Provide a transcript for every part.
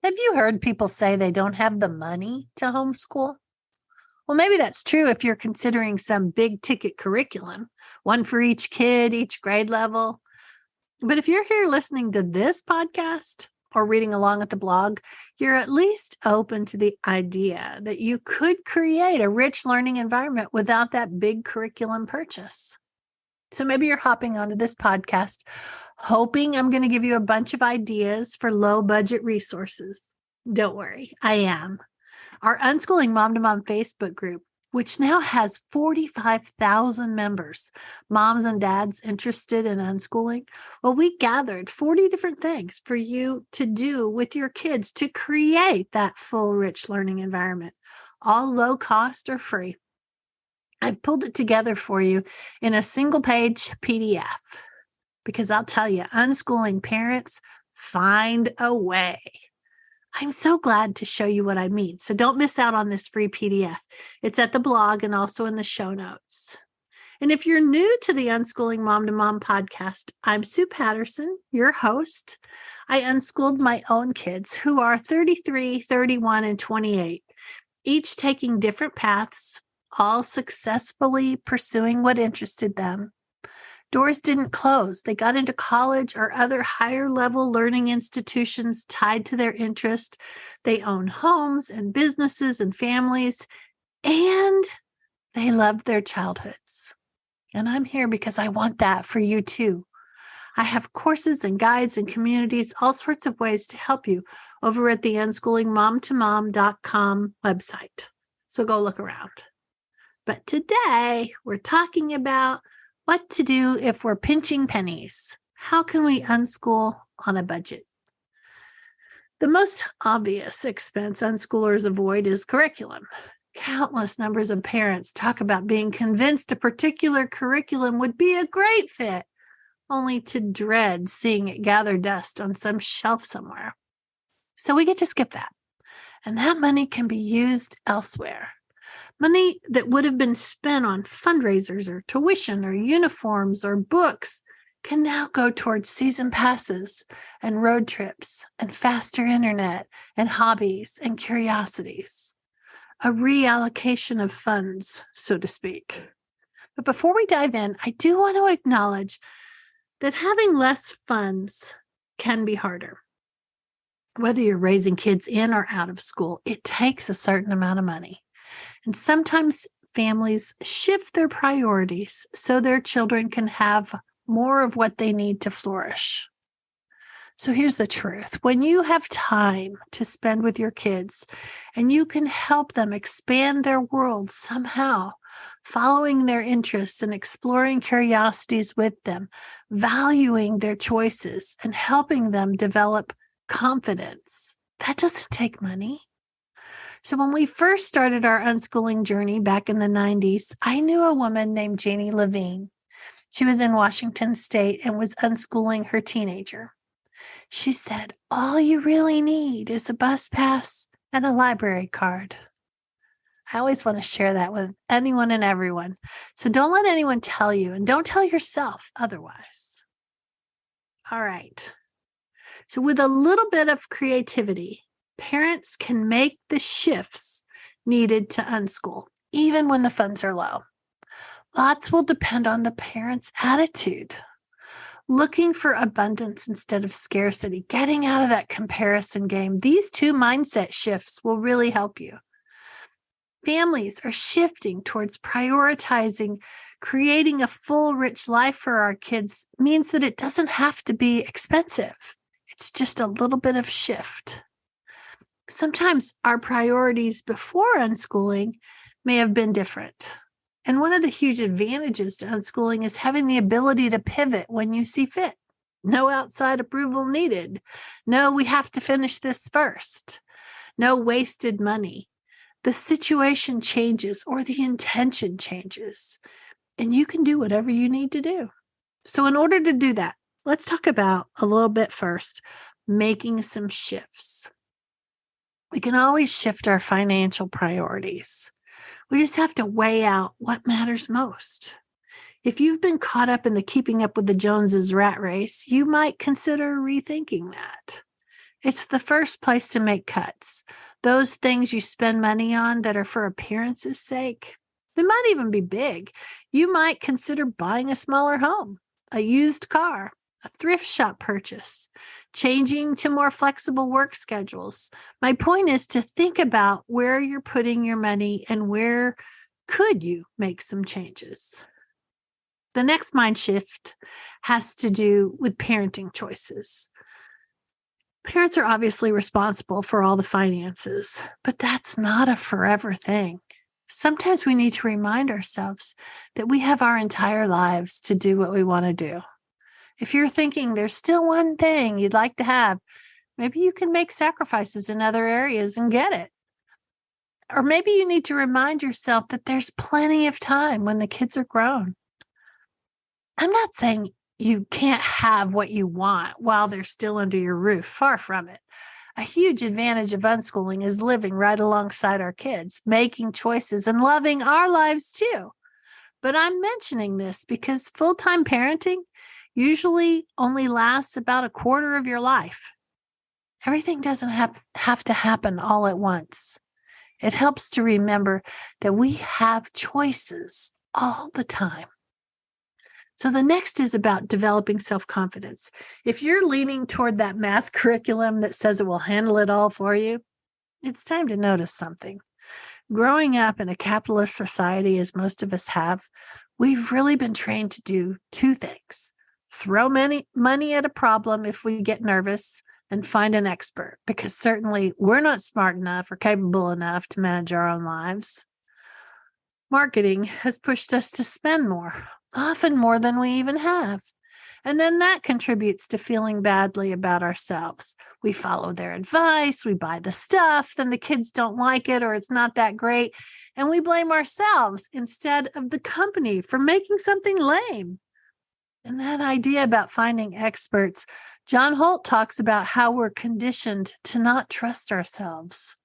Have you heard people say they don't have the money to homeschool? Well, maybe that's true if you're considering some big ticket curriculum, one for each kid, each grade level. But if you're here listening to this podcast or reading along at the blog, you're at least open to the idea that you could create a rich learning environment without that big curriculum purchase. So maybe you're hopping onto this podcast hoping I'm going to give you a bunch of ideas for low budget resources. Don't worry, I am. Our Unschooling Mom to Mom Facebook group, which now has 45,000 members, moms and dads interested in unschooling. Well, we gathered 40 different things for you to do with your kids to create that full, rich learning environment, all low cost or free. I've pulled it together for you in a single page PDF because I'll tell you, unschooling parents find a way. I'm so glad to show you what I mean. So don't miss out on this free PDF. It's at the blog and also in the show notes. And if you're new to the Unschooling Mom to Mom podcast, I'm Sue Patterson, your host. I unschooled my own kids who are 33, 31, and 28, each taking different paths, all successfully pursuing what interested them. Doors didn't close. They got into college or other higher level learning institutions tied to their interest. They own homes and businesses and families, and they loved their childhoods. And I'm here because I want that for you too. I have courses and guides and communities, all sorts of ways to help you over at the unschoolingmomtomom.com website. So go look around. But today we're talking about what to do if we're pinching pennies. How can we unschool on a budget? The most obvious expense unschoolers avoid is curriculum. Countless numbers of parents talk about being convinced a particular curriculum would be a great fit, only to dread seeing it gather dust on some shelf somewhere. So we get to skip that. And that money can be used elsewhere. Money that would have been spent on fundraisers or tuition or uniforms or books can now go towards season passes and road trips and faster internet and hobbies and curiosities. A reallocation of funds, so to speak. But before we dive in, I do want to acknowledge that having less funds can be harder. Whether you're raising kids in or out of school, it takes a certain amount of money. And sometimes families shift their priorities so their children can have more of what they need to flourish. So here's the truth. When you have time to spend with your kids and you can help them expand their world somehow, following their interests and exploring curiosities with them, valuing their choices and helping them develop confidence, that doesn't take money. So when we first started our unschooling journey back in the 90s, I knew a woman named Janie Levine. She was in Washington State and was unschooling her teenager. She said, all you really need is a bus pass and a library card. I always want to share that with anyone and everyone. So don't let anyone tell you, and don't tell yourself otherwise. All right. So with a little bit of creativity, parents can make the shifts needed to unschool, even when the funds are low. Lots will depend on the parent's attitude. Looking for abundance instead of scarcity, getting out of that comparison game. These two mindset shifts will really help you. Families are shifting towards prioritizing creating a full, rich life for our kids means that it doesn't have to be expensive. It's just a little bit of shift. Sometimes our priorities before unschooling may have been different. And one of the huge advantages to unschooling is having the ability to pivot when you see fit. No outside approval needed. No, we have to finish this first. No wasted money. The situation changes or the intention changes, and you can do whatever you need to do. So in order to do that, let's talk about a little bit first, making some shifts. We can always shift our financial priorities. We just have to weigh out what matters most. If you've been caught up in the keeping up with the Joneses rat race, you might consider rethinking that. It's the first place to make cuts. Those things you spend money on that are for appearance's sake, they might even be big. You might consider buying a smaller home, a used car, a thrift shop purchase, changing to more flexible work schedules. My point is to think about where you're putting your money and where could you make some changes. The next mind shift has to do with parenting choices. Parents are obviously responsible for all the finances, but that's not a forever thing. Sometimes we need to remind ourselves that we have our entire lives to do what we want to do. If you're thinking there's still one thing you'd like to have, maybe you can make sacrifices in other areas and get it. Or maybe you need to remind yourself that there's plenty of time when the kids are grown. I'm not saying you can't have what you want while they're still under your roof. Far from it. A huge advantage of unschooling is living right alongside our kids, making choices and loving our lives too. But I'm mentioning this because full-time parenting usually only lasts about a quarter of your life. Everything doesn't have to happen all at once. It helps to remember that we have choices all the time. So the next is about developing self-confidence. If you're leaning toward that math curriculum that says it will handle it all for you, it's time to notice something. Growing up in a capitalist society, as most of us have, we've really been trained to do two things. Throw money at a problem if we get nervous and find an expert, because certainly we're not smart enough or capable enough to manage our own lives. Marketing has pushed us to spend more, often more than we even have. And then that contributes to feeling badly about ourselves. We follow their advice, we buy the stuff, then the kids don't like it or it's not that great, and we blame ourselves instead of the company for making something lame. And that idea about finding experts, John Holt talks about how we're conditioned to not trust ourselves.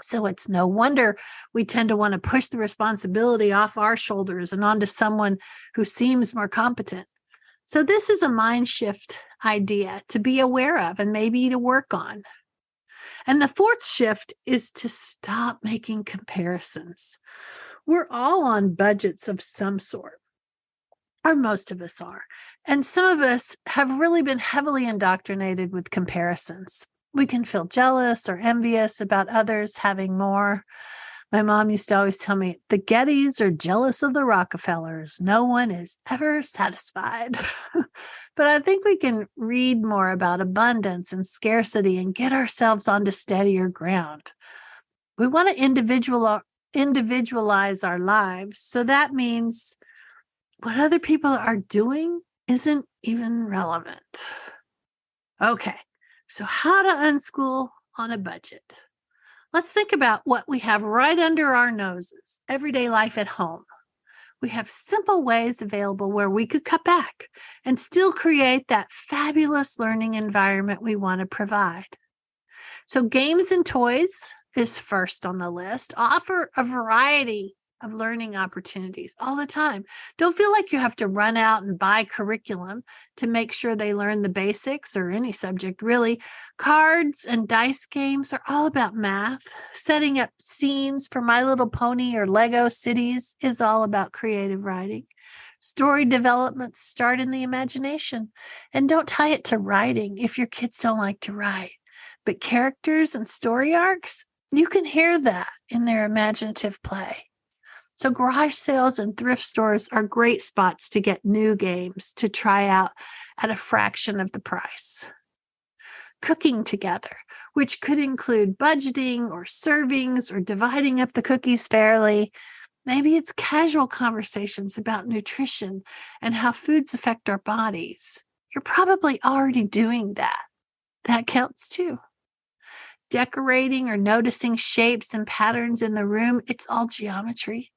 So it's no wonder we tend to want to push the responsibility off our shoulders and onto someone who seems more competent. So this is a mind shift idea to be aware of and maybe to work on. And the fourth shift is to stop making comparisons. We're all on budgets of some sort, or most of us are. And some of us have really been heavily indoctrinated with comparisons. We can feel jealous or envious about others having more. My mom used to always tell me, the Gettys are jealous of the Rockefellers. No one is ever satisfied. But I think we can read more about abundance and scarcity and get ourselves onto steadier ground. We want to individualize our lives. So that means what other people are doing isn't even relevant. Okay, so how to unschool on a budget. Let's think about what we have right under our noses, everyday life at home. We have simple ways available where we could cut back and still create that fabulous learning environment we want to provide. So games and toys is first on the list. Offer a variety of learning opportunities all the time. Don't feel like you have to run out and buy curriculum to make sure they learn the basics or any subject really. Cards and dice games are all about math. Setting up scenes for My Little Pony or Lego Cities is all about creative writing. Story development start in the imagination, and don't tie it to writing if your kids don't like to write. But characters and story arcs, you can hear that in their imaginative play. So garage sales and thrift stores are great spots to get new games to try out at a fraction of the price. Cooking together, which could include budgeting or servings or dividing up the cookies fairly. Maybe it's casual conversations about nutrition and how foods affect our bodies. You're probably already doing that. That counts too. Decorating or noticing shapes and patterns in the room, it's all geometry.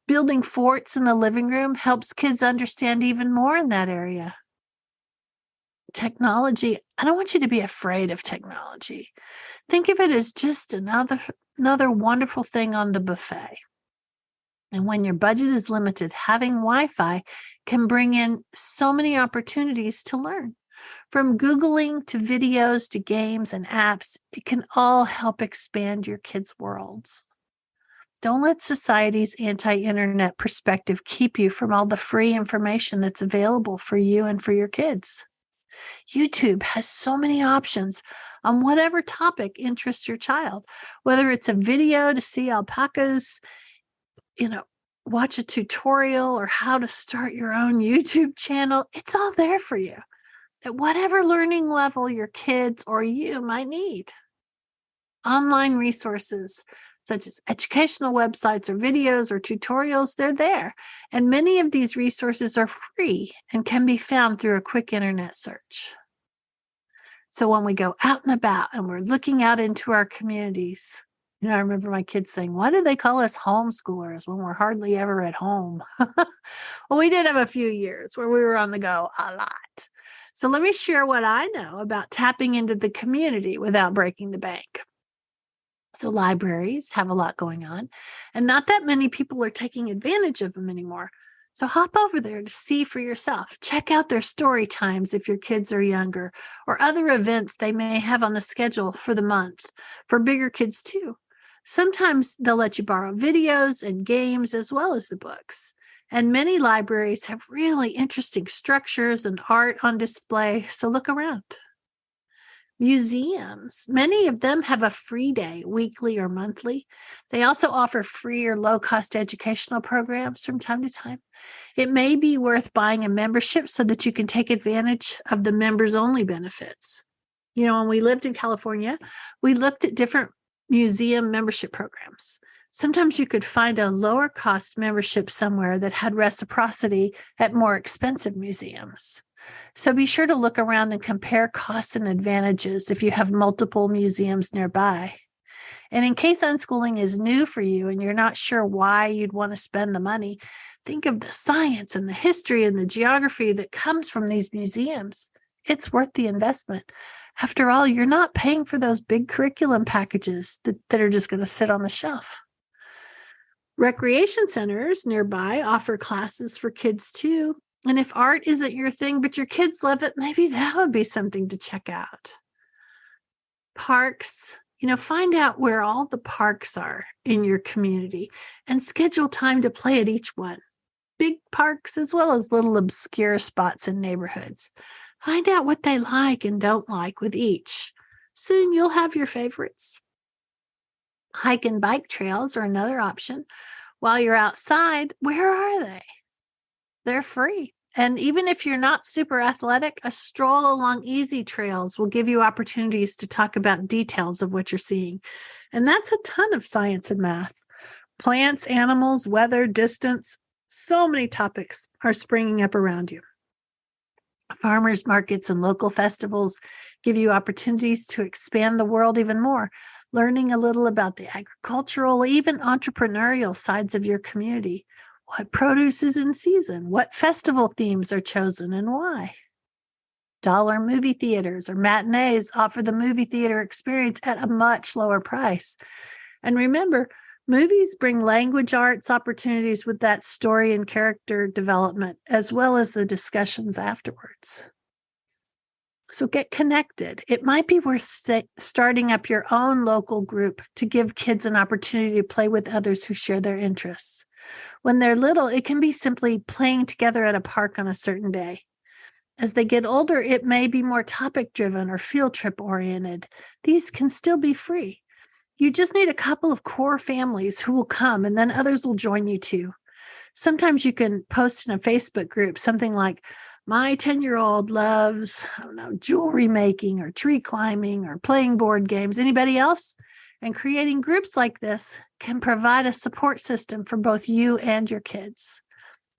Building forts in the living room helps kids understand even more in that area. Technology, I don't want you to be afraid of technology. Think of it as just another wonderful thing on the buffet. And when your budget is limited, having Wi-Fi can bring in so many opportunities to learn. From Googling to videos to games and apps, it can all help expand your kids' worlds. Don't let society's anti-internet perspective keep you from all the free information that's available for you and for your kids. YouTube has so many options on whatever topic interests your child, whether it's a video to see alpacas, watch a tutorial or how to start your own YouTube channel. It's all there for you at whatever learning level your kids or you might need. Online resources such as educational websites or videos or tutorials, they're there. And many of these resources are free and can be found through a quick internet search. So when we go out and about and we're looking out into our communities, I remember my kids saying, why do they call us homeschoolers when we're hardly ever at home? Well, we did have a few years where we were on the go a lot. So let me share what I know about tapping into the community without breaking the bank. So libraries have a lot going on, and not that many people are taking advantage of them anymore. So hop over there to see for yourself. Check out their story times if your kids are younger, or other events they may have on the schedule for the month. For bigger kids too. Sometimes they'll let you borrow videos and games as well as the books. And many libraries have really interesting structures and art on display, so look around. Museums, many of them have a free day, weekly or monthly. They also offer free or low-cost educational programs from time to time. It may be worth buying a membership so that you can take advantage of the members-only benefits. When we lived in California, we looked at different museum membership programs. Sometimes you could find a lower cost membership somewhere that had reciprocity at more expensive museums. So be sure to look around and compare costs and advantages if you have multiple museums nearby. And in case unschooling is new for you and you're not sure why you'd want to spend the money, think of the science and the history and the geography that comes from these museums. It's worth the investment. After all, you're not paying for those big curriculum packages that are just going to sit on the shelf. Recreation centers nearby offer classes for kids too. And if art isn't your thing, but your kids love it, maybe that would be something to check out. Parks, find out where all the parks are in your community and schedule time to play at each one. Big parks as well as little obscure spots in neighborhoods. Find out what they like and don't like with each. Soon you'll have your favorites. Hike and bike trails are another option. While you're outside, where are they? They're free. And even if you're not super athletic, a stroll along easy trails will give you opportunities to talk about details of what you're seeing. And that's a ton of science and math. Plants, animals, weather, distance, so many topics are springing up around you. Farmers markets and local festivals give you opportunities to expand the world even more, learning a little about the agricultural, even entrepreneurial sides of your community. What produce is in season? What festival themes are chosen and why? Dollar movie theaters or matinees offer the movie theater experience at a much lower price. And remember, movies bring language arts opportunities with that story and character development, as well as the discussions afterwards. So get connected. It might be worth starting up your own local group to give kids an opportunity to play with others who share their interests. When they're little, it can be simply playing together at a park on a certain day. As they get older, it may be more topic-driven or field trip-oriented. These can still be free. You just need a couple of core families who will come, and then others will join you too. Sometimes you can post in a Facebook group something like, my 10-year-old loves, jewelry making or tree climbing or playing board games. Anybody else? And creating groups like this can provide a support system for both you and your kids.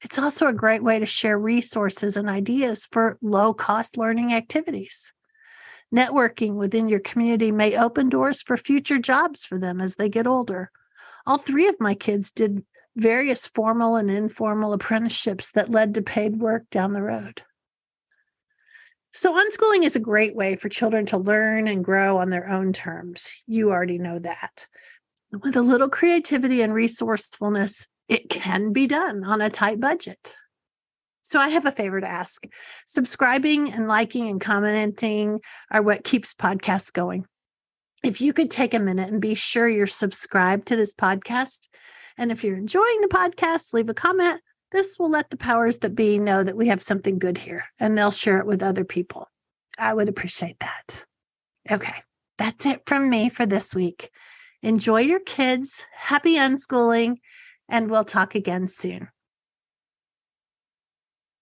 It's also a great way to share resources and ideas for low-cost learning activities. Networking within your community may open doors for future jobs for them as they get older. All three of my kids did various formal and informal apprenticeships that led to paid work down the road. So unschooling is a great way for children to learn and grow on their own terms. You already know that. With a little creativity and resourcefulness, it can be done on a tight budget. So I have a favor to ask. Subscribing and liking and commenting are what keeps podcasts going. If you could take a minute and be sure you're subscribed to this podcast. And if you're enjoying the podcast, leave a comment. This will let the powers that be know that we have something good here and they'll share it with other people. I would appreciate that. Okay, that's it from me for this week. Enjoy your kids. Happy unschooling, and we'll talk again soon.